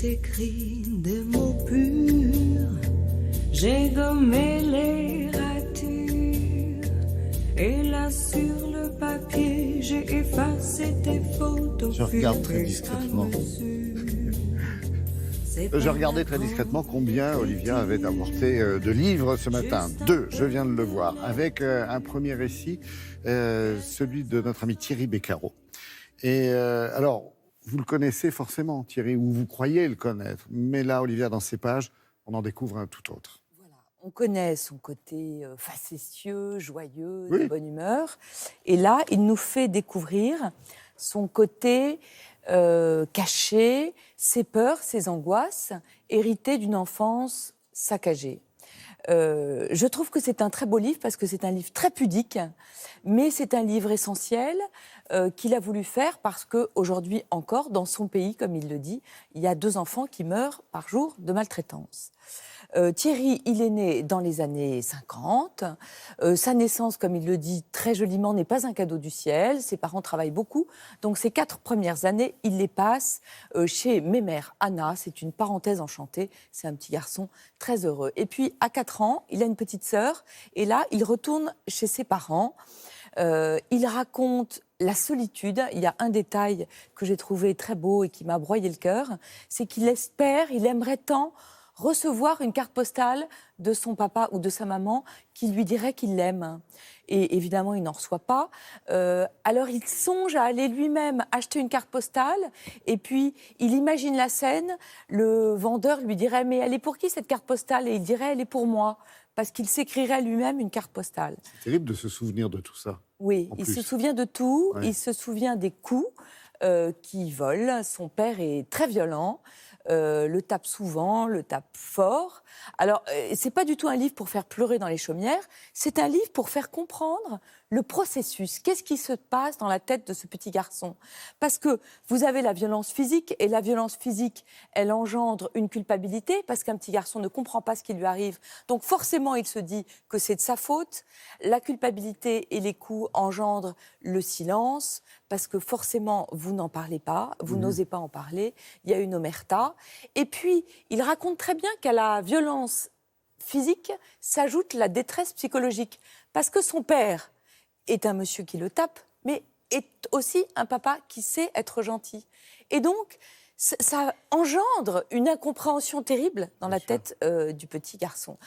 écrit des mots purs, j'ai gommé les ratures, et là sur le papier, j'ai effacé tes photos. Je regarde très discrètement. Je regardais très discrètement combien Olivia avait apporté de livres ce matin. 2, je viens de le voir, avec un premier récit, celui de notre ami Thierry Beccaro. Et alors, vous le connaissez forcément, Thierry, ou vous croyez le connaître. Mais là, Olivia, dans ces pages, on en découvre un tout autre. Voilà. On connaît son côté facétieux, joyeux, Oui. de bonne humeur. Et là, il nous fait découvrir son côté caché, ses peurs, ses angoisses, héritées d'une enfance saccagée. Je trouve que c'est un très beau livre parce que c'est un livre très pudique, mais c'est un livre essentiel qu'il a voulu faire parce qu'aujourd'hui encore, dans son pays, comme il le dit, il y a 2 enfants qui meurent par jour de maltraitance. Thierry, il est né dans les années 50. Sa naissance, comme il le dit très joliment, n'est pas un cadeau du ciel. Ses parents travaillent beaucoup. Donc, ces 4 premières années, il les passe chez mémère Anna. C'est une parenthèse enchantée. C'est un petit garçon très heureux. Et puis, à 4 ans, il a une petite sœur. Et là, il retourne chez ses parents. Il raconte la solitude. Il y a un détail que j'ai trouvé très beau et qui m'a broyé le cœur. C'est qu'il espère, il aimerait tant recevoir une carte postale de son papa ou de sa maman qui lui dirait qu'il l'aime. Et évidemment, il n'en reçoit pas. Alors, il songe à aller lui-même acheter une carte postale. Et puis, il imagine la scène. Le vendeur lui dirait « Mais elle est pour qui, cette carte postale ?» Et il dirait « Elle est pour moi. » Parce qu'il s'écrirait lui-même une carte postale. C'est terrible de se souvenir de tout ça. Oui, il se souvient de tout. Ouais. Il se souvient des coups qu'il vole. Son père est très violent. Le tape souvent, le tape fort. Alors, c'est pas du tout un livre pour faire pleurer dans les chaumières, c'est un livre pour faire comprendre le processus. Qu'est-ce qui se passe dans la tête de ce petit garçon ? Parce que vous avez la violence physique, et la violence physique, elle engendre une culpabilité, parce qu'un petit garçon ne comprend pas ce qui lui arrive. Donc forcément, il se dit que c'est de sa faute. La culpabilité et les coups engendrent le silence, parce que forcément, vous n'en parlez pas, vous n'osez pas en parler, il y a une omerta. Et puis, il raconte très bien qu'à la violence physique s'ajoute la détresse psychologique. Parce que son père est un monsieur qui le tape, mais est aussi un papa qui sait être gentil. Et donc, ça engendre une incompréhension terrible dans la tête du petit garçon.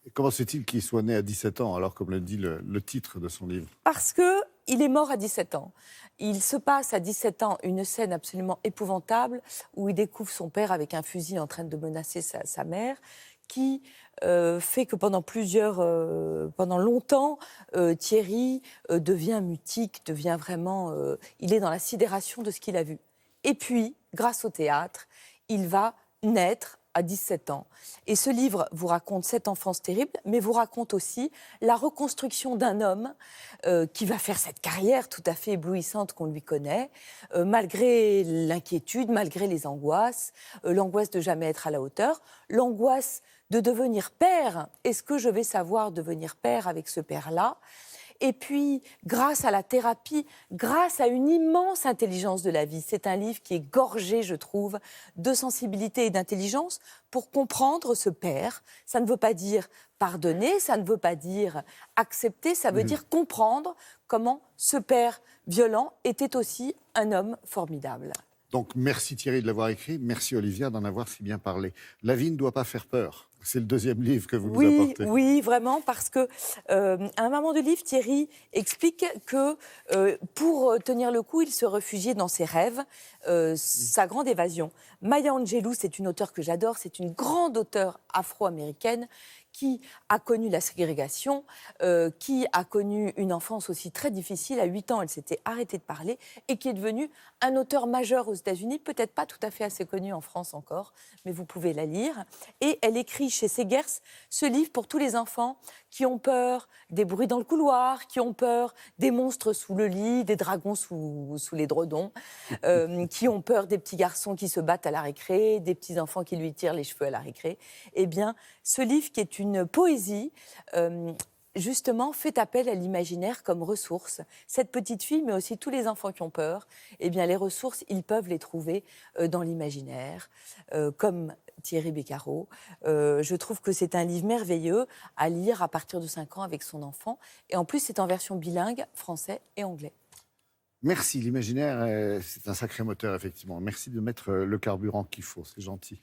Et comment se fait-il qu'il soit né à 17 ans, alors comme le dit le titre de son livre ? Parce qu'il est mort à 17 ans. Il se passe à 17 ans une scène absolument épouvantable où il découvre son père avec un fusil en train de menacer sa mère, qui fait que pendant longtemps, Thierry devient mutique, devient vraiment... il est dans la sidération de ce qu'il a vu. Et puis, grâce au théâtre, il va naître à 17 ans. Et ce livre vous raconte cette enfance terrible, mais vous raconte aussi la reconstruction d'un homme qui va faire cette carrière tout à fait éblouissante qu'on lui connaît, malgré l'inquiétude, malgré les angoisses, l'angoisse de jamais être à la hauteur, l'angoisse de devenir père. Est-ce que je vais savoir devenir père avec ce père-là ? Et puis, grâce à la thérapie, grâce à une immense intelligence de la vie, c'est un livre qui est gorgé, je trouve, de sensibilité et d'intelligence pour comprendre ce père. Ça ne veut pas dire pardonner, ça ne veut pas dire accepter, ça veut dire comprendre comment ce père violent était aussi un homme formidable. Donc, merci Thierry de l'avoir écrit, merci Olivia d'en avoir si bien parlé. La vie ne doit pas faire peur. C'est le 2e livre que vous nous apportez. Oui, vraiment, parce que à un moment du livre, Thierry explique que pour tenir le coup, il se réfugiait dans ses rêves, sa grande évasion. Maya Angelou, c'est une auteure que j'adore, c'est une grande auteure afro-américaine qui a connu la ségrégation, qui a connu une enfance aussi très difficile. À 8 ans, elle s'était arrêtée de parler et qui est devenue un auteur majeur aux États-Unis, peut-être pas tout à fait assez connu en France encore, mais vous pouvez la lire. Et elle écrit chez Segers ce livre pour tous les enfants qui ont peur des bruits dans le couloir, qui ont peur des monstres sous le lit, des dragons sous les dredons, qui ont peur des petits garçons qui se battent à la récré, des petits enfants qui lui tirent les cheveux à la récré. Eh bien, ce livre qui est une poésie, justement, fait appel à l'imaginaire comme ressource. Cette petite fille, mais aussi tous les enfants qui ont peur, eh bien, les ressources, ils peuvent les trouver dans l'imaginaire, comme Thierry Beccaro. Je trouve que c'est un livre merveilleux à lire à partir de 5 ans avec son enfant. Et en plus, c'est en version bilingue, français et anglais. Merci, l'imaginaire, c'est un sacré moteur, effectivement. Merci de mettre le carburant qu'il faut, c'est gentil.